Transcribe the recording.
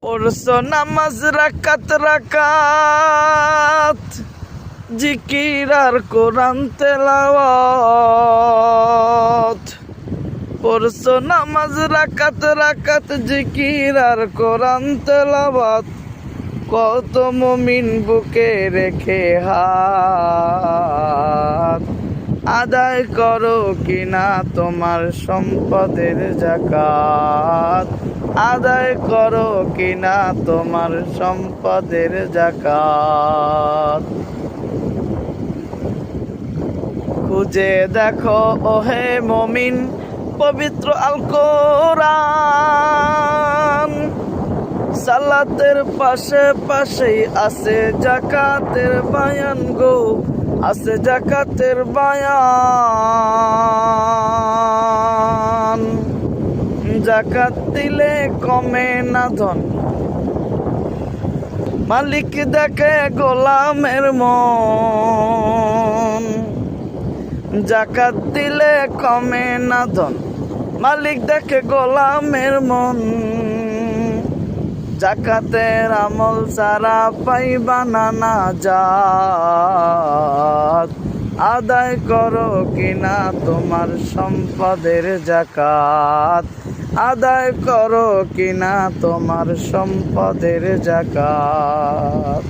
পড়ছো নামাজ রাকাত রাকাত, জিকির আর কোরআন তেলাওয়াত। পড়ছো নামাজ রাকাত রাকাত, জিকির আর কোরআন তেলাওয়াত। কত মুমিন বুকে রেখে হাত, আদায় করো কিনা তোমার সম্পদের যাকাত। আদায় করো কিনা তোমার সম্পদের যাকাত। খুঁজে দেখো ওহে মুমিন পবিত্র আল কোরআন। সালাতের পাশে পাশেই আছে যাকাতের বায়ান গো, আছে যাকাতের বায়ান। যাকাত দিলে কমে না ধন, মালিক দেখে গোলামের মন। যাকাত দিলে কমে না ধন, মালিক দেখে গোলামের মন। যাকাতের আমল সারা পাইবা না নাজাত। আদায় করো কিনা তোমার সম্পদের যাকাত। আদায় করো কিনা তোমার সম্পদের যাকাত।